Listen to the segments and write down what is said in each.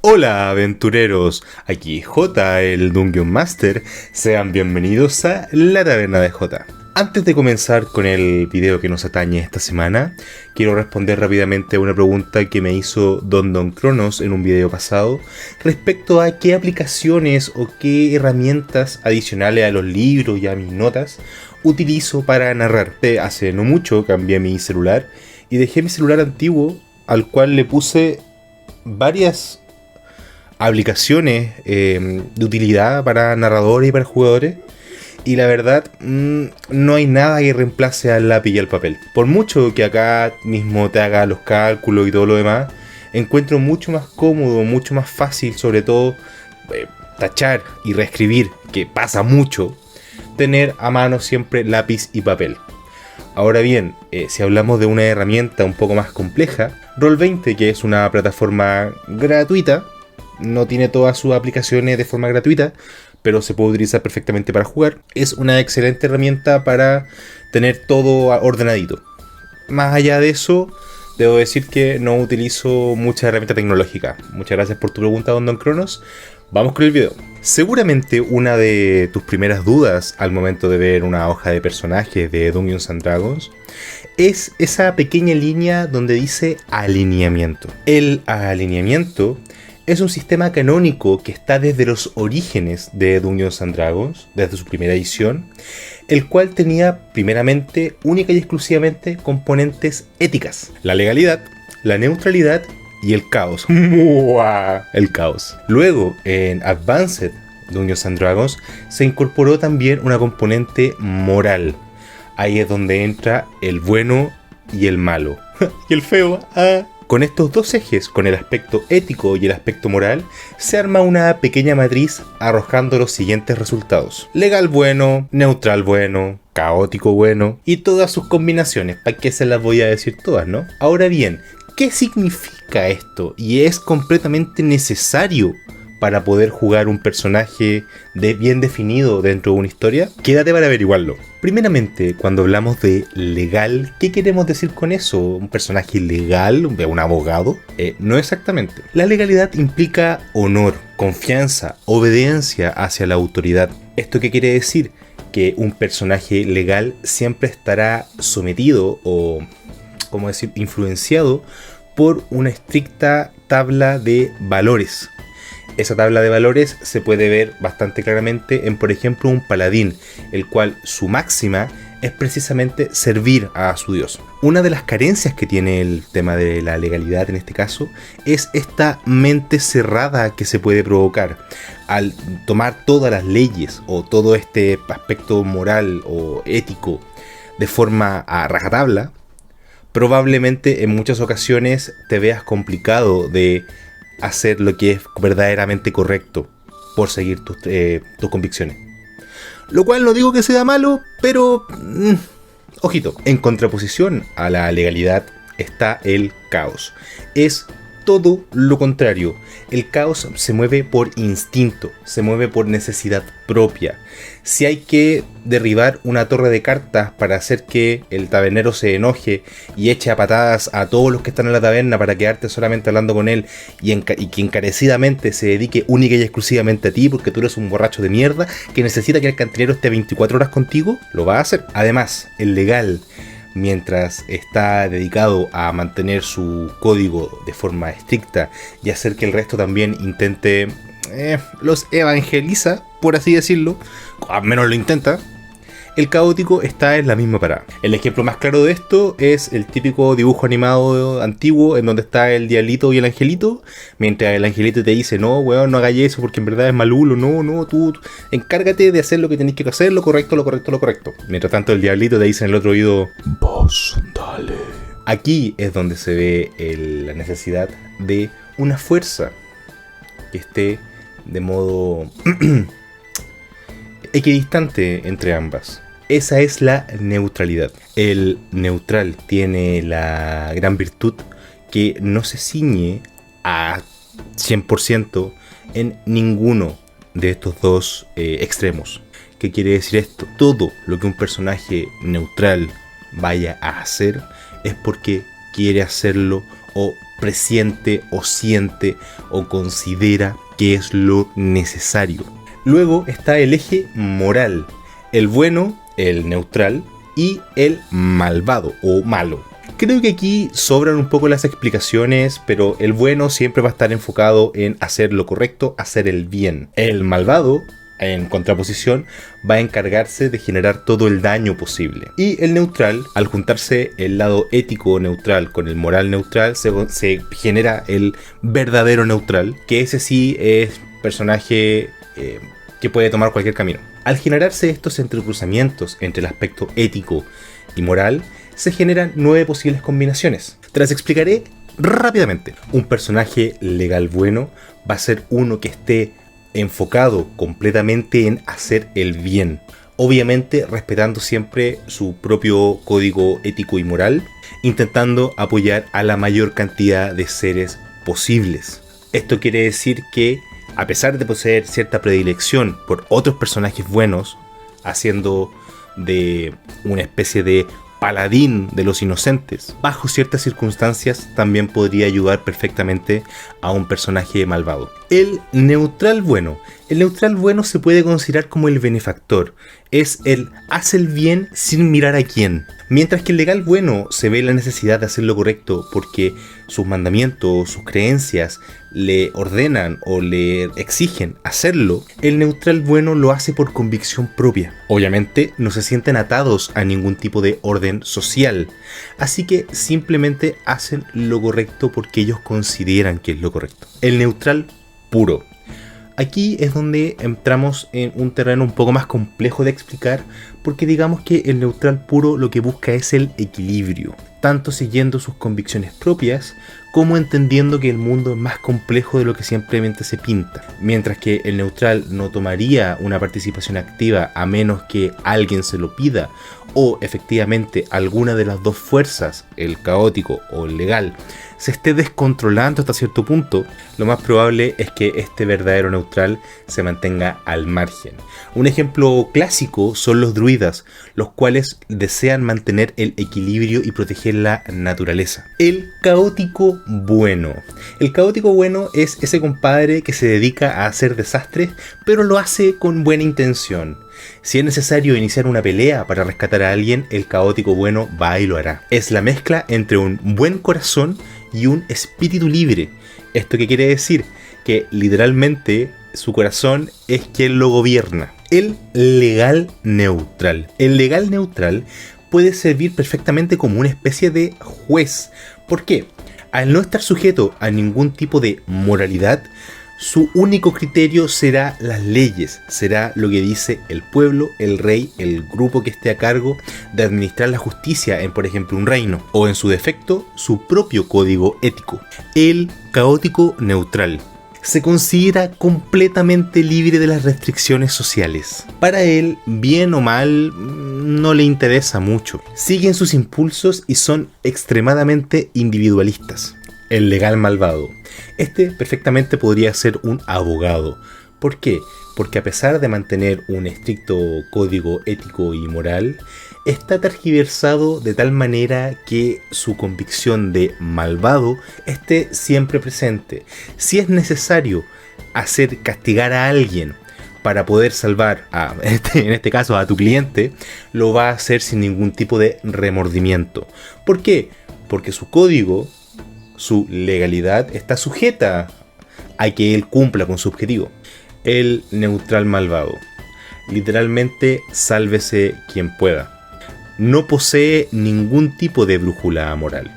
Hola aventureros, aquí J, el Dungeon Master, sean bienvenidos a la Taberna de J. Antes de comenzar con el video que nos atañe esta semana, quiero responder rápidamente a una pregunta que me hizo Don Cronos en un video pasado respecto a qué aplicaciones o qué herramientas adicionales a los libros y a mis notas utilizo para narrar. Hace no mucho cambié mi celular y dejé mi celular antiguo al cual le puse varias aplicaciones de utilidad para narradores y para jugadores, y la verdad no hay nada que reemplace al lápiz y al papel. Por mucho que acá mismo te haga los cálculos y todo lo demás, encuentro mucho más cómodo, mucho más fácil, sobre todo tachar y reescribir, que pasa mucho, tener a mano siempre lápiz y papel. Ahora bien, si hablamos de una herramienta un poco más compleja, Roll20, que es una plataforma gratuita, no tiene todas sus aplicaciones de forma gratuita, pero se puede utilizar perfectamente para jugar. Es una excelente herramienta para tener todo ordenadito. Más allá de eso, debo decir que no utilizo mucha herramienta tecnológica. Muchas gracias por tu pregunta, Don Cronos. Vamos con el video. Seguramente una de tus primeras dudas al momento de ver una hoja de personajes de Dungeons and Dragons es esa pequeña línea donde dice alineamiento. El alineamiento es un sistema canónico que está desde los orígenes de Dungeons and Dragons, desde su primera edición, el cual tenía primeramente, única y exclusivamente, componentes éticas: la legalidad, la neutralidad y el caos. El caos. Luego, en Advanced Dungeons and Dragons, se incorporó también una componente moral. Ahí es donde entra el bueno y el malo. Y el feo. Con estos dos ejes, con el aspecto ético y el aspecto moral, se arma una pequeña matriz arrojando los siguientes resultados: legal bueno, neutral bueno, caótico bueno y todas sus combinaciones. ¿Para qué se las voy a decir todas, no? Ahora bien, ¿qué significa esto? Y es completamente necesario para poder jugar un personaje bien definido dentro de una historia. Quédate para averiguarlo. Primeramente, cuando hablamos de legal, ¿qué queremos decir con eso? ¿Un personaje legal? ¿Un abogado? No exactamente. La legalidad implica honor, confianza, obediencia hacia la autoridad. ¿Esto qué quiere decir? Que un personaje legal siempre estará sometido o, ¿cómo decir?, influenciado por una estricta tabla de valores. Esa tabla de valores se puede ver bastante claramente en, por ejemplo, un paladín, el cual su máxima es precisamente servir a su dios. Una de las carencias que tiene el tema de la legalidad en este caso es esta mente cerrada que se puede provocar al tomar todas las leyes o todo este aspecto moral o ético de forma a rajatabla. Probablemente en muchas ocasiones te veas complicado de hacer lo que es verdaderamente correcto por seguir tus convicciones. Lo cual no digo que sea malo, pero ojito. En contraposición a la legalidad está el caos. Es todo lo contrario. El caos se mueve por instinto, se mueve por necesidad propia. Si hay que derribar una torre de cartas para hacer que el tabernero se enoje y eche a patadas a todos los que están en la taberna para quedarte solamente hablando con él y que encarecidamente se dedique única y exclusivamente a ti porque tú eres un borracho de mierda que necesita que el cantinero esté 24 horas contigo, lo va a hacer. Además, el legal, mientras está dedicado a mantener su código de forma estricta y hacer que el resto también intente, los evangeliza, por así decirlo, al menos lo intenta, el caótico está en la misma parada. El ejemplo más claro de esto es el típico dibujo animado antiguo en donde está el diablito y el angelito, mientras el angelito te dice: no, weón, no hagáis eso porque en verdad es malulo, no, tú encárgate de hacer lo que tenéis que hacer, lo correcto. Mientras tanto el diablito te dice en el otro oído: vos, dale. Aquí es donde se ve la necesidad de una fuerza que esté de modo equidistante entre ambas. Esa es la neutralidad. El neutral tiene la gran virtud que no se ciñe a 100% en ninguno de estos dos extremos. ¿Qué quiere decir esto? Todo lo que un personaje neutral vaya a hacer es porque quiere hacerlo o presiente o siente o considera que es lo necesario. Luego está el eje moral, el bueno, el neutral y el malvado o malo. Creo que aquí sobran un poco las explicaciones, pero el bueno siempre va a estar enfocado en hacer lo correcto, hacer el bien. El malvado, en contraposición, va a encargarse de generar todo el daño posible. Y el neutral, al juntarse el lado ético neutral con el moral neutral, se genera el verdadero neutral, que ese sí es personaje que puede tomar cualquier camino. Al generarse estos entrecruzamientos entre el aspecto ético y moral, se generan 9 posibles combinaciones. Te las explicaré rápidamente. Un personaje legal bueno va a ser uno que esté enfocado completamente en hacer el bien, obviamente respetando siempre su propio código ético y moral, intentando apoyar a la mayor cantidad de seres posibles. Esto quiere decir que, a pesar de poseer cierta predilección por otros personajes buenos, haciendo de una especie de paladín de los inocentes, bajo ciertas circunstancias también podría ayudar perfectamente a un personaje malvado. El neutral bueno. El neutral bueno se puede considerar como el benefactor. Es el hace el bien sin mirar a quién. Mientras que el legal bueno se ve la necesidad de hacer lo correcto porque sus mandamientos, sus creencias le ordenan o le exigen hacerlo, el neutral bueno lo hace por convicción propia. Obviamente no se sienten atados a ningún tipo de orden social, así que simplemente hacen lo correcto porque ellos consideran que es lo correcto. El neutral puro. Aquí es donde entramos en un terreno un poco más complejo de explicar, porque digamos que el neutral puro lo que busca es el equilibrio, tanto siguiendo sus convicciones propias, como entendiendo que el mundo es más complejo de lo que simplemente se pinta. Mientras que el neutral no tomaría una participación activa a menos que alguien se lo pida, o efectivamente alguna de las dos fuerzas, el caótico o el legal, se esté descontrolando hasta cierto punto, lo más probable es que este verdadero neutral se mantenga al margen. Un ejemplo clásico son los druidas, los cuales desean mantener el equilibrio y proteger la naturaleza. El caótico bueno. El caótico bueno es ese compadre que se dedica a hacer desastres, pero lo hace con buena intención. Si es necesario iniciar una pelea para rescatar a alguien, el caótico bueno va y lo hará. Es la mezcla entre un buen corazón y un espíritu libre. ¿Esto qué quiere decir? Que literalmente su corazón es quien lo gobierna. El legal neutral. El legal neutral puede servir perfectamente como una especie de juez. ¿Por qué? Al no estar sujeto a ningún tipo de moralidad, su único criterio será las leyes, será lo que dice el pueblo, el rey, el grupo que esté a cargo de administrar la justicia en, por ejemplo, un reino, o en su defecto, su propio código ético. El caótico neutral se considera completamente libre de las restricciones sociales. Para él, bien o mal, no le interesa mucho. Siguen sus impulsos y son extremadamente individualistas. El legal malvado. Este perfectamente podría ser un abogado. ¿Por qué? Porque a pesar de mantener un estricto código ético y moral, está tergiversado de tal manera que su convicción de malvado esté siempre presente. Si es necesario hacer castigar a alguien para poder salvar, en este caso a tu cliente, lo va a hacer sin ningún tipo de remordimiento. ¿Por qué? Porque su código, su legalidad está sujeta a que él cumpla con su objetivo. El neutral malvado. Literalmente, sálvese quien pueda. No posee ningún tipo de brújula moral,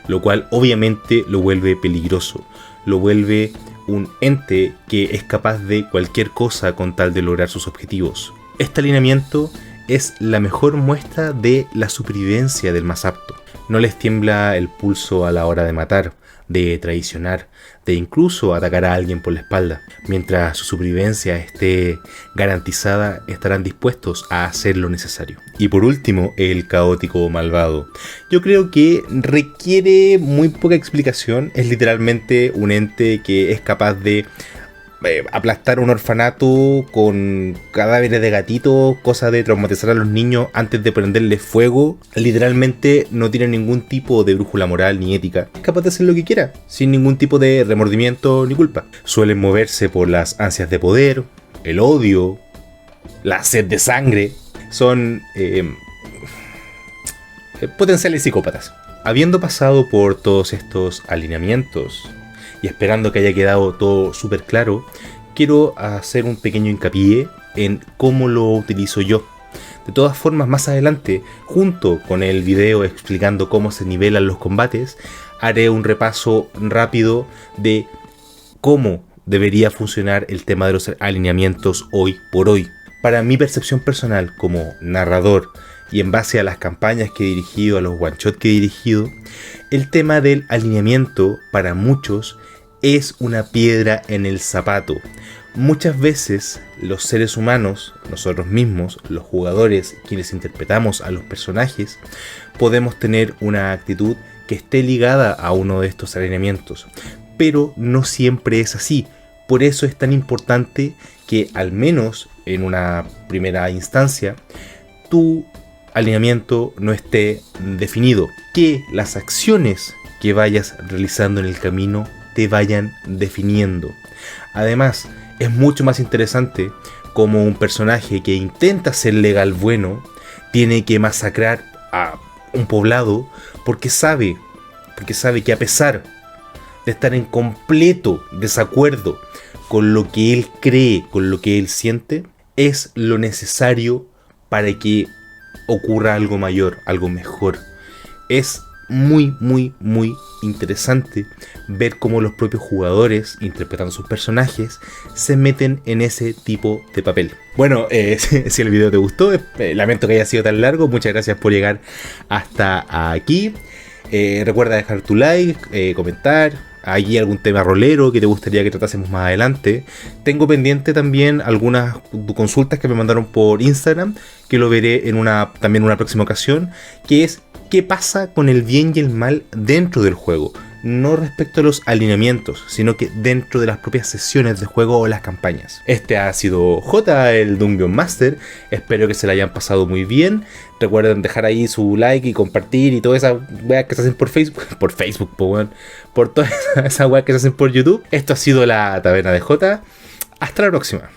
lo cual obviamente lo vuelve peligroso, lo vuelve un ente que es capaz de cualquier cosa con tal de lograr sus objetivos. Este alineamiento es la mejor muestra de la supervivencia del más apto. No les tiembla el pulso a la hora de matar, de traicionar, de incluso atacar a alguien por la espalda. Mientras su supervivencia esté garantizada, estarán dispuestos a hacer lo necesario. Y por último, el caótico malvado. Yo creo que requiere muy poca explicación. Es literalmente un ente que es capaz de aplastar un orfanato con cadáveres de gatitos, cosa de traumatizar a los niños antes de prenderle fuego, literalmente no tiene ningún tipo de brújula moral ni ética. Es capaz de hacer lo que quiera, sin ningún tipo de remordimiento ni culpa. Suelen moverse por las ansias de poder, el odio, la sed de sangre. Son potenciales psicópatas. Habiendo pasado por todos estos alineamientos y esperando que haya quedado todo súper claro, quiero hacer un pequeño hincapié en cómo lo utilizo yo. De todas formas, más adelante, junto con el video explicando cómo se nivelan los combates, haré un repaso rápido de cómo debería funcionar el tema de los alineamientos hoy por hoy. Para mi percepción personal como narrador y en base a las campañas que he dirigido, a los one shot que he dirigido, el tema del alineamiento para muchos es una piedra en el zapato. Muchas veces los seres humanos, nosotros mismos, los jugadores, quienes interpretamos a los personajes, podemos tener una actitud que esté ligada a uno de estos alineamientos, pero no siempre es así. Por eso es tan importante que al menos en una primera instancia tu alineamiento no esté definido, que las acciones que vayas realizando en el camino te vayan definiendo. Además, es mucho más interesante como un personaje que intenta ser legal bueno tiene que masacrar a un poblado porque sabe que a pesar de estar en completo desacuerdo con lo que él cree, con lo que él siente, es lo necesario para que ocurra algo mayor, algo mejor. Es muy interesante ver cómo los propios jugadores, interpretando sus personajes, se meten en ese tipo de papel. Bueno, si el video te gustó, lamento que haya sido tan largo, muchas gracias por llegar hasta aquí. Recuerda dejar tu like, comentar. ¿Hay algún tema rolero que te gustaría que tratásemos más adelante? Tengo pendiente también algunas consultas que me mandaron por Instagram, que lo veré en una próxima ocasión, que es ¿qué pasa con el bien y el mal dentro del juego? No respecto a los alineamientos, sino que dentro de las propias sesiones de juego o las campañas. Este ha sido J, el Dungeon Master. Espero que se la hayan pasado muy bien. Recuerden dejar ahí su like y compartir y todas esas weas que se hacen por Facebook. Por todas esas weas que se hacen por YouTube. Esto ha sido la Taberna de J. Hasta la próxima.